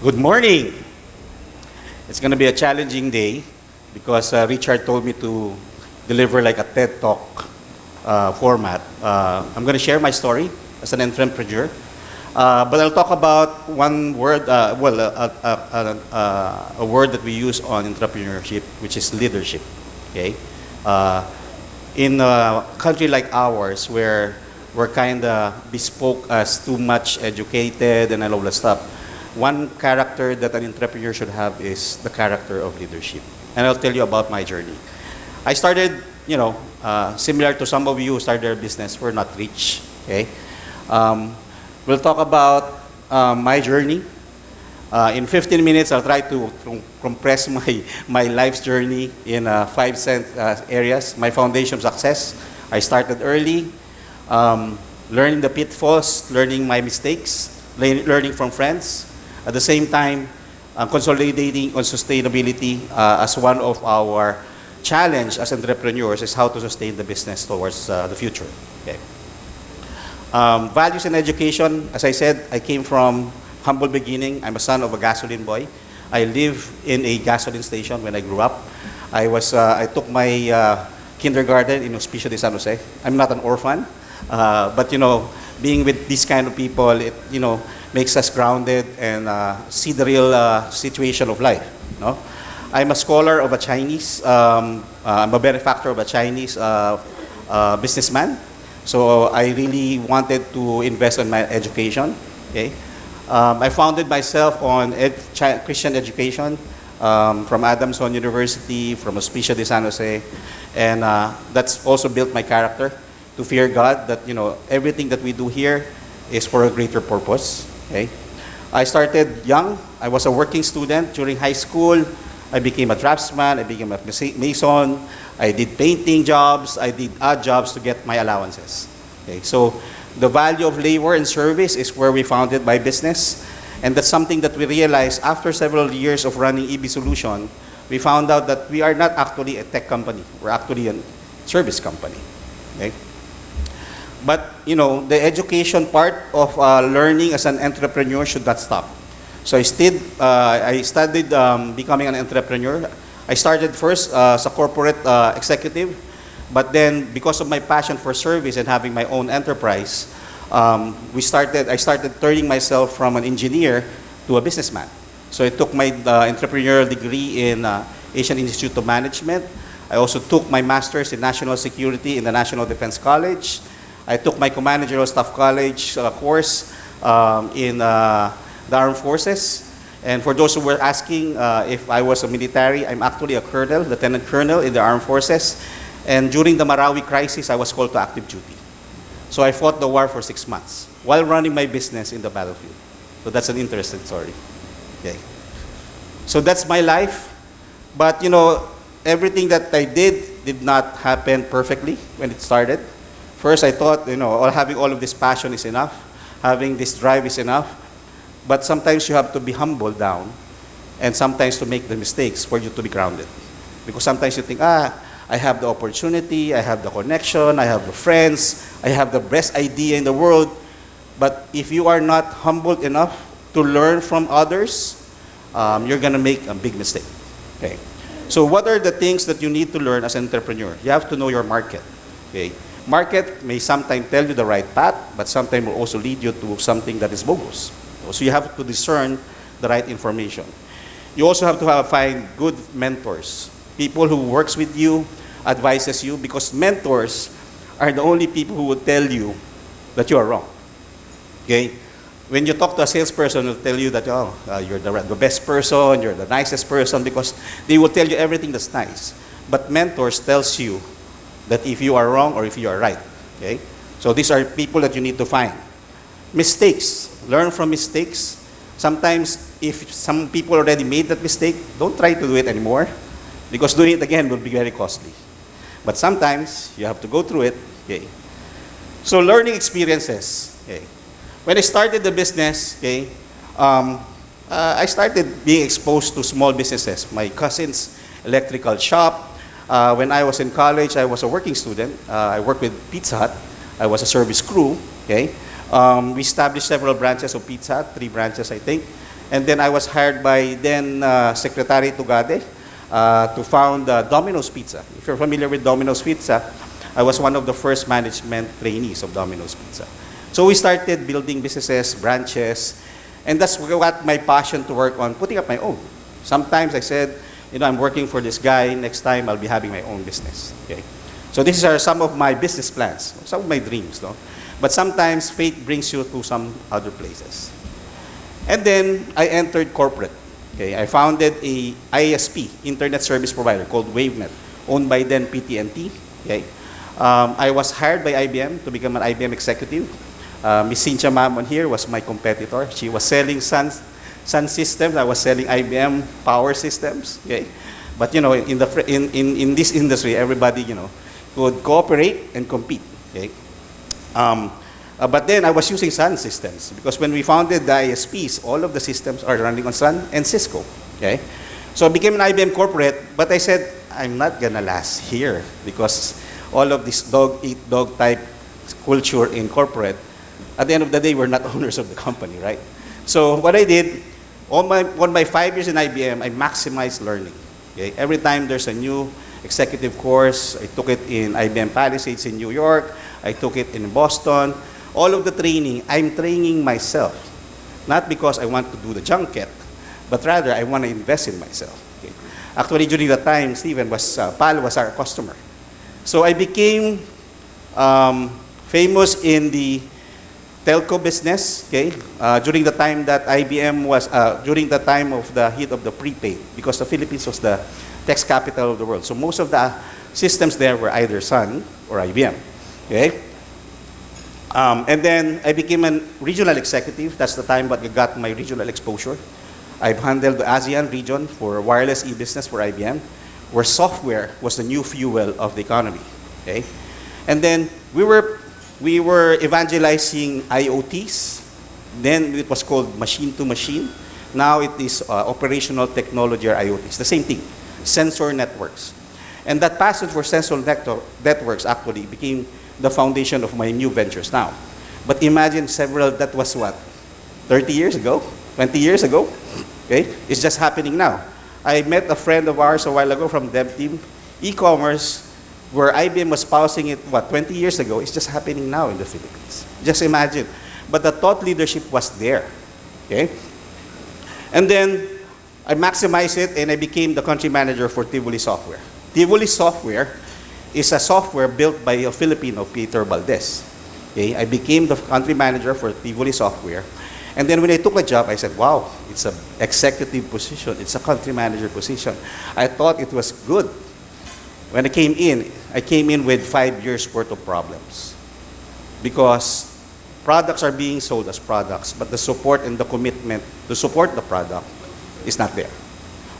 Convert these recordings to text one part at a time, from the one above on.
Good morning. It's going to be a challenging day because Richard told me to deliver like a TED Talk format. I'm going to share my story as an entrepreneur, but I'll talk about one word, a word that we use on entrepreneurship, which is leadership. Okay, in a country like ours, where we're kind of bespoke as too much educated and all that stuff, one character that an entrepreneur should have is the character of leadership. And I'll tell you about my journey. I started, similar to some of you who started their business, we're not rich. Okay, we'll talk about my journey. In 15 minutes, I'll try to compress my life's journey in 5 areas. My foundation of success. I started early, learning the pitfalls, learning my mistakes, learning from friends. At the same time, consolidating on sustainability as one of our challenge as entrepreneurs is how to sustain the business towards the future. Okay. Values and education. As I said, I came from humble beginning. I'm a son of a gasoline boy. I lived in a gasoline station when I grew up. I took my kindergarten in Hospicio de San Jose. I'm not an orphan, but being with these kind of people, it makes us grounded and see the real situation of life. No, I'm a scholar of a Chinese. I'm a benefactor of a Chinese businessman. So I really wanted to invest in my education. Okay. I founded myself on Christian education from Adamson University, from Hospicio de San Jose, and that's also built my character to fear God. That everything that we do here is for a greater purpose. Okay, I started young. I was a working student during high school. I became a draftsman. I became a mason. I did painting jobs. I did odd jobs to get my allowances. Okay, so the value of labor and service is where we founded my business. And that's something that we realized after several years of running EB Solution. We found out that we are not actually a tech company. We're actually a service company. Okay? But, the education part of learning as an entrepreneur should not stop. So I studied becoming an entrepreneur. I started first as a corporate executive. But then, because of my passion for service and having my own enterprise, I started turning myself from an engineer to a businessman. So I took my entrepreneurial degree in Asian Institute of Management. I also took my master's in national security in the National Defense College. I took my co-managerial staff college course in the Armed Forces. And for those who were asking if I was a military, I'm actually a colonel, lieutenant colonel in the Armed Forces. And during the Marawi crisis, I was called to active duty. So I fought the war for 6 months while running my business in the battlefield. So that's an interesting story. Okay. So that's my life. But everything that I did not happen perfectly when it started. First, I thought, having all of this passion is enough. Having this drive is enough. But sometimes you have to be humbled down and sometimes to make the mistakes for you to be grounded. Because sometimes you think, I have the opportunity, I have the connection, I have the friends, I have the best idea in the world. But if you are not humbled enough to learn from others, you're going to make a big mistake. Okay. So what are the things that you need to learn as an entrepreneur? You have to know your market. Okay. Market may sometimes tell you the right path, but sometimes will also lead you to something that is bogus. So you have to discern the right information. You also have to find good mentors, people who works with you, advises you, because mentors are the only people who will tell you that you are wrong. Okay? When you talk to a salesperson, they'll tell you that you're the best person, you're the nicest person, because they will tell you everything that's nice. But mentors tells you that if you are wrong or if you are right. Okay? So these are people that you need to find. Mistakes. Learn from mistakes. Sometimes, if some people already made that mistake, don't try to do it anymore, because doing it again will be very costly. But sometimes, you have to go through it. Okay? So learning experiences. Okay? When I started the business, okay, I started being exposed to small businesses. My cousin's electrical shop. When I was in college, I was a working student. I worked with Pizza Hut. I was a service crew. Okay, we established several branches of Pizza Hut, 3 branches, I think. And then I was hired by then Secretary Tugade to found Domino's Pizza. If you're familiar with Domino's Pizza, I was one of the first management trainees of Domino's Pizza. So we started building businesses, branches, and that's what my passion to work on, putting up my own. Sometimes I said, you know, I'm working for this guy, next time I'll be having my own business. Okay? So these are some of my business plans, some of my dreams. No? But sometimes fate brings you to some other places. And then I entered corporate. Okay? I founded a ISP, Internet Service Provider, called WaveNet, owned by then PT&T. Okay? I was hired by IBM to become an IBM executive. Miss Cynthia Mamon here was my competitor. She was selling Sun Systems. I was selling IBM Power Systems. Okay? But you know, in this industry, everybody, you know, could cooperate and compete. Okay? But then I was using Sun Systems because when we founded the ISPs, all of the systems are running on Sun and Cisco. Okay? So I became an IBM corporate, but I said, I'm not gonna last here because all of this dog-eat-dog type culture in corporate, at the end of the day, we're not owners of the company, right? So what I did, on my 5 years in IBM, I maximized learning. Okay? Every time there's a new executive course, I took it in IBM Palisades in New York, I took it in Boston. All of the training, I'm training myself. Not because I want to do the junket, but rather I want to invest in myself. Okay? Actually, during that time, Pal was our customer. So I became famous in the telco business, okay? During the time that IBM was, during the time of the heat of the prepaid, because the Philippines was the tax capital of the world. So most of the systems there were either Sun or IBM, okay? And then I became a regional executive. That's the time that I got my regional exposure. I've handled the ASEAN region for wireless e-business for IBM, where software was the new fuel of the economy, okay? And then we were evangelizing IoTs. Then it was called machine-to-machine. Now it is operational technology or IoTs. The same thing, sensor networks. And that passion for sensor networks actually became the foundation of my new ventures now. But imagine that was what, 30 years ago, 20 years ago? Okay? It's just happening now. I met a friend of ours a while ago from Dev Team, e-commerce, where IBM was pausing it, 20 years ago, it's just happening now in the Philippines. Just imagine. But the thought leadership was there, okay? And then I maximized it and I became the country manager for Tivoli Software. Tivoli Software is a software built by a Filipino, Peter Valdez. Okay? I became the country manager for Tivoli Software. And then when I took the job, I said, wow, it's an executive position. It's a country manager position. I thought it was good. When I came in with 5 years worth of problems. Because products are being sold as products, but the support and the commitment to support the product is not there.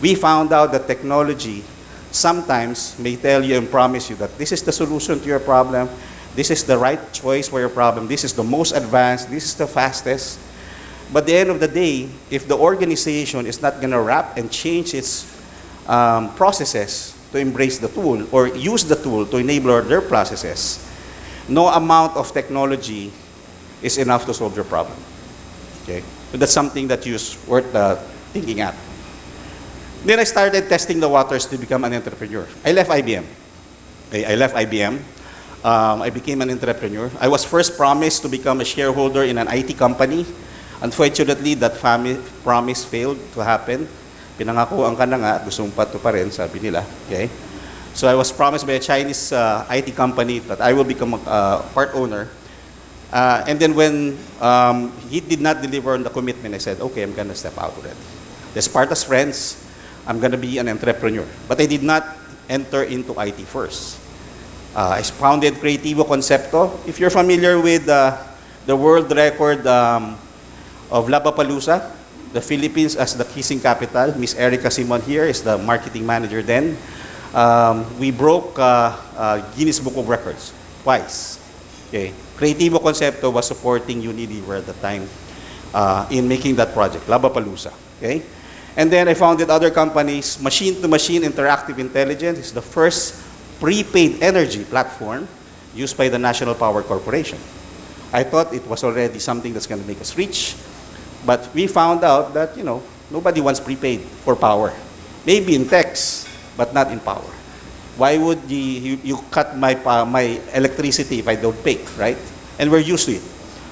We found out that technology sometimes may tell you and promise you that this is the solution to your problem, this is the right choice for your problem, this is the most advanced, this is the fastest. But at the end of the day, if the organization is not going to wrap and change its processes to embrace the tool or use the tool to enable their processes, no amount of technology is enough to solve your problem. Okay? So that's something that is worth thinking at. Then I started testing the waters to become an entrepreneur. I left IBM. Okay, I left IBM. I became an entrepreneur. I was first promised to become a shareholder in an IT company. Unfortunately, that promise failed to happen. Pinangakuan ka na nga, gusto mong pa rin, sabi nila. Okay? So I was promised by a Chinese IT company that I will become a part owner. And then when he did not deliver on the commitment, I said, okay, I'm going to step out already. Let's part as friends. I'm going to be an entrepreneur. But I did not enter into IT first. I founded Creativo Concepto. If you're familiar with the world record of Labapalooza, the Philippines as the kissing capital, Miss Erica Simon here is the marketing manager then. We broke Guinness Book of Records twice. Okay. Creativo Concepto was supporting Unilever at the time in making that project, Labapalooza. Okay? And then I founded other companies. Machine-to-machine interactive intelligence is the first prepaid energy platform used by the National Power Corporation. I thought it was already something that's going to make us rich. But we found out that, nobody wants prepaid for power. Maybe in text, but not in power. Why would you cut my electricity if I don't pay, right? And we're used to it.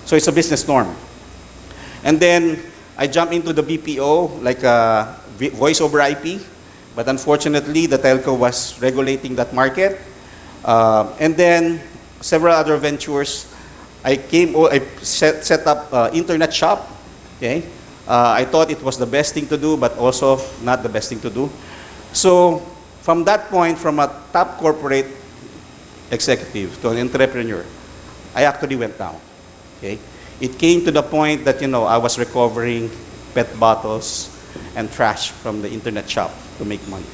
So it's a business norm. And then I jumped into the BPO, like voice over IP. But unfortunately, the telco was regulating that market. And then several other ventures. I set up internet shop. Okay, I thought it was the best thing to do, but also not the best thing to do. So from that point, from a top corporate executive to an entrepreneur, I actually went down. Okay, it came to the point that I was recovering PET bottles and trash from the internet shop to make money.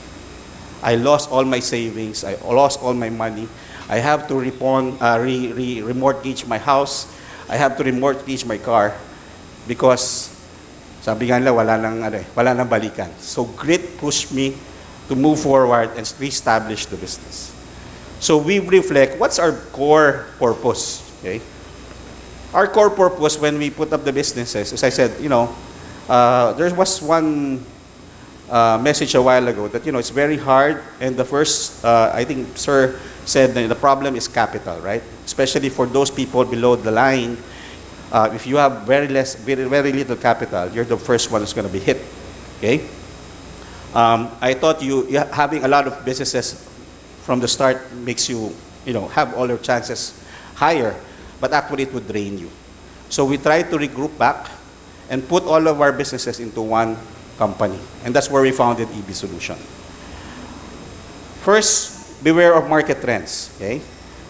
I lost all my savings. I lost all my money. I have to remortgage my house. I have to remortgage my car because sabi nga nila wala nang balikan. So grit pushed me to move forward and reestablish the business. So we reflect, what's our core purpose? Okay? Our core purpose when we put up the businesses, as I said, there was one message a while ago that it's very hard, and the first I think Sir said that the problem is capital, right? Especially for those people below the line. If you have very little capital, you're the first one who's going to be hit. Okay. I thought having a lot of businesses from the start makes you have all your chances higher, but actually it would drain you. So we tried to regroup back and put all of our businesses into one company. And that's where we founded EB Solution. First, beware of market trends. Okay?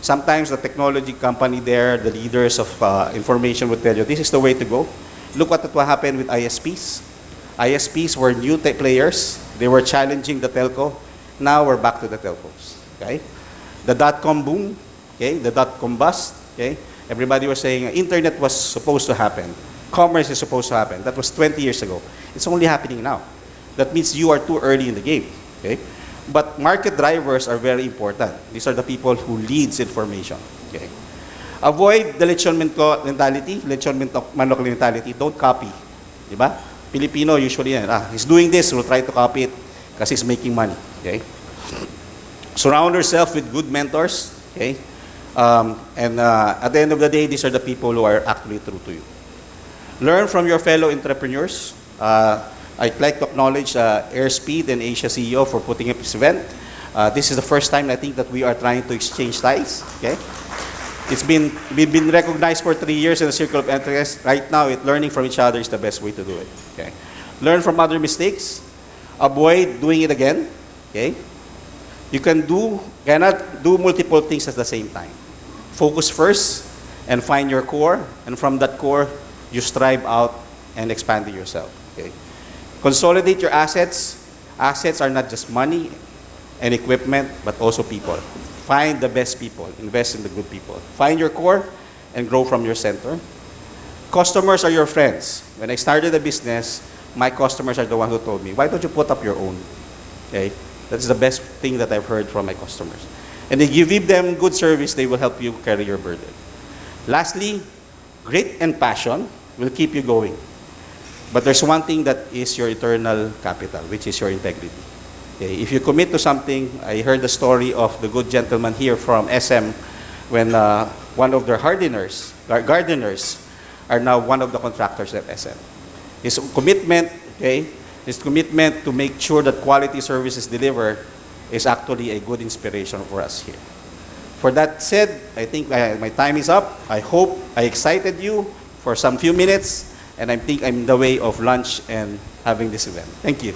Sometimes the technology company there, the leaders of information would tell you, this is the way to go. Look at what happened with ISPs. ISPs were new players. They were challenging the telco. Now we're back to the telcos. Okay? The dot-com boom, okay? The dot-com bust, okay? Everybody was saying internet was supposed to happen. Commerce is supposed to happen. That was 20 years ago. It's only happening now. That means you are too early in the game. Okay? But market drivers are very important. These are the people who leads information. Okay? Avoid the lechon mentality, lechon manok mentality. Don't copy. Diba? Filipino usually yan. He's doing this, we'll try to copy it because he's making money. Okay? Surround yourself with good mentors. Okay? At the end of the day, these are the people who are actually true to you. Learn from your fellow entrepreneurs. I'd like to acknowledge Airspeed and Asia CEO for putting up this event. This is the first time I think that we are trying to exchange ties. Okay, we've been recognized for 3 years in the circle of interest. Right now, learning from each other is the best way to do it. Okay, learn from other mistakes. Avoid doing it again. Okay, you cannot do multiple things at the same time. Focus first and find your core, and from that core, you strive out and expand yourself. Okay. Consolidate your assets. Assets are not just money and equipment, but also people. Find the best people. Invest in the good people. Find your core and grow from your center. Customers are your friends. When I started a business, my customers are the one who told me, why don't you put up your own? Okay. That's the best thing that I've heard from my customers. And if you give them good service, they will help you carry your burden. Lastly, grit and passion will keep you going. But there's one thing that is your eternal capital, which is your integrity. Okay? If you commit to something, I heard the story of the good gentleman here from SM when one of their gardeners are now one of the contractors at SM. His commitment, to make sure that quality services delivered is actually a good inspiration for us here. For that said, I think my time is up. I hope I excited you for some few minutes, and I think I'm in the way of lunch and having this event. Thank you.